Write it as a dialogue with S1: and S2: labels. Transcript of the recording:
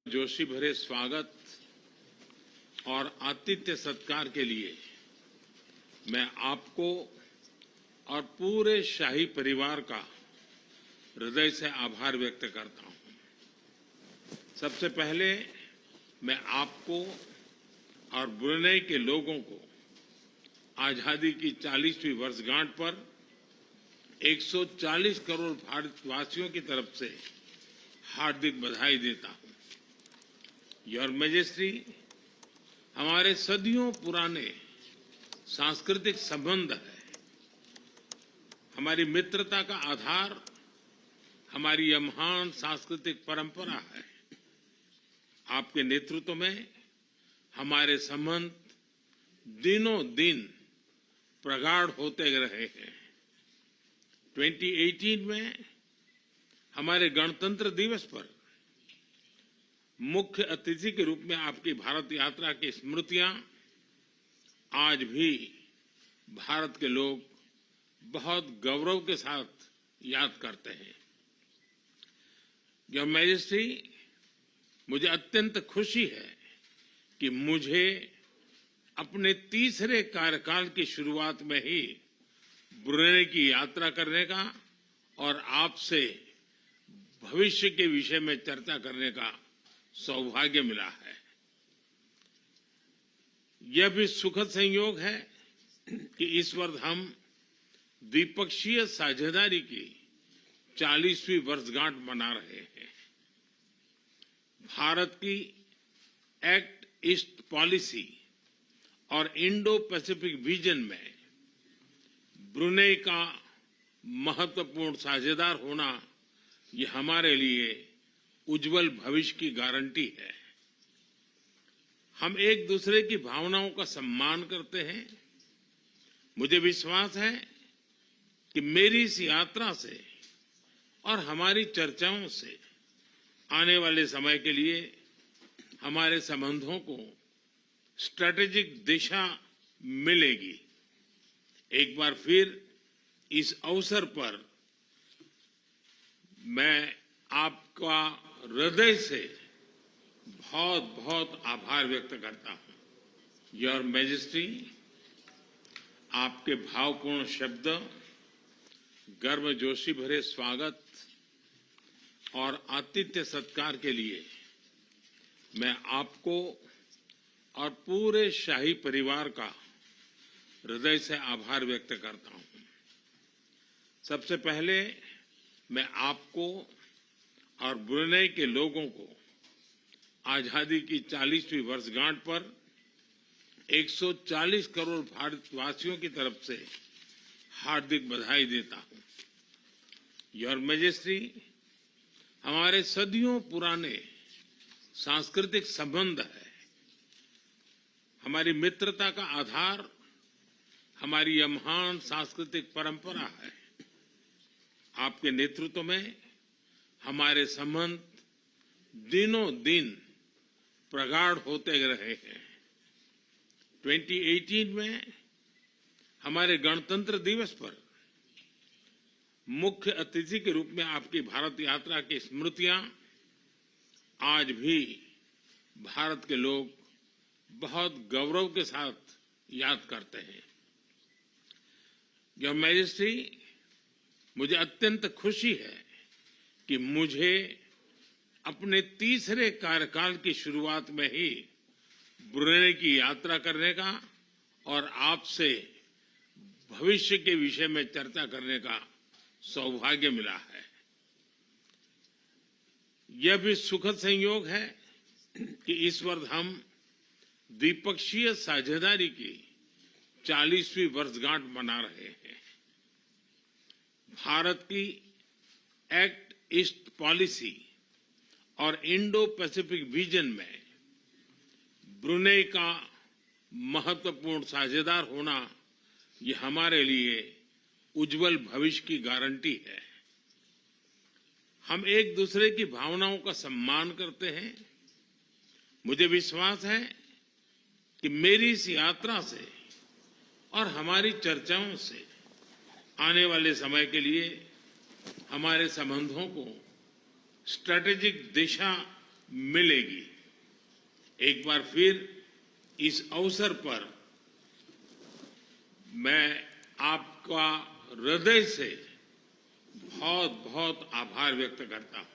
S1: जोशी भरे स्वागत और आतिथ्य सत्कार के लिए मैं आपको और पूरे शाही परिवार का हृदय से आभार व्यक्त करता हूं। सबसे पहले मैं आपको और ब्रुनेई के लोगों को आजादी की 40वीं वर्षगांठ पर 140 करोड़ भारतवासियों की तरफ से हार्दिक बधाई देता हूं। योर मैजेस्टी, हमारे सदियों पुराने सांस्कृतिक संबंध है। हमारी मित्रता का आधार हमारी यह महान सांस्कृतिक परंपरा है। आपके नेतृत्व में हमारे संबंध दिनों दिन प्रगाढ़ होते रहे हैं। 2018 में हमारे गणतंत्र दिवस पर मुख्य अतिथि के रूप में आपकी भारत यात्रा की स्मृतियां आज भी भारत के लोग बहुत गौरव के साथ याद करते हैं। योर मैजेस्टी, मुझे अत्यंत खुशी है कि मुझे अपने तीसरे कार्यकाल की शुरुआत में ही ब्रुनेई की यात्रा करने का और आपसे भविष्य के विषय में चर्चा करने का सौभाग्य मिला है। यह भी सुखद संयोग है कि इस वर्ष हम द्विपक्षीय साझेदारी की 40वीं वर्षगांठ मना रहे हैं। भारत की एक्ट ईस्ट पॉलिसी और इंडो पैसिफिक विजन में ब्रुनेई का महत्वपूर्ण साझेदार होना यह हमारे लिए उज्जवल भविष्य की गारंटी है। हम एक दूसरे की भावनाओं का सम्मान करते हैं। मुझे विश्वास है कि मेरी इस यात्रा से और हमारी चर्चाओं से आने वाले समय के लिए हमारे संबंधों को स्ट्रैटेजिक दिशा मिलेगी। एक बार फिर इस अवसर पर मैं आपका हृदय से बहुत बहुत आभार व्यक्त करता हूं। योर मैजेस्टी, आपके भावपूर्ण शब्द, गर्मजोशी भरे स्वागत और आतिथ्य सत्कार के लिए मैं आपको और पूरे शाही परिवार का हृदय से आभार व्यक्त करता हूं। सबसे पहले मैं आपको और ब्रुनेई के लोगों को आजादी की 40वीं वर्षगांठ पर 140 करोड़ भारतवासियों की तरफ से हार्दिक बधाई देता हूं। योर मैजेस्टी, हमारे सदियों पुराने सांस्कृतिक संबंध है। हमारी मित्रता का आधार हमारी यह महान सांस्कृतिक परंपरा है। आपके नेतृत्व में हमारे संबंध दिनों दिन प्रगाढ़ होते रहे हैं। 2018 में हमारे गणतंत्र दिवस पर मुख्य अतिथि के रूप में आपकी भारत यात्रा की स्मृतियां आज भी भारत के लोग बहुत गौरव के साथ याद करते हैं। योर मैजेस्टी, मुझे अत्यंत खुशी है कि मुझे अपने तीसरे कार्यकाल की शुरुआत में ही ब्रुनेई की यात्रा करने का और आपसे भविष्य के विषय में चर्चा करने का सौभाग्य मिला है। यह भी सुखद संयोग है कि इस वर्ष हम द्विपक्षीय साझेदारी की 40वीं वर्षगांठ मना रहे हैं। भारत की एक्ट ईस्ट पॉलिसी और इंडो पैसिफिक विजन में ब्रुनेई का महत्वपूर्ण साझेदार होना यह हमारे लिए उज्जवल भविष्य की गारंटी है। हम एक दूसरे की भावनाओं का सम्मान करते हैं। मुझे विश्वास है कि मेरी इस यात्रा से और हमारी चर्चाओं से आने वाले समय के लिए हमारे संबंधों को स्ट्रैटेजिक दिशा मिलेगी। एक बार फिर इस अवसर पर मैं आपका हृदय से बहुत बहुत आभार व्यक्त करता हूं।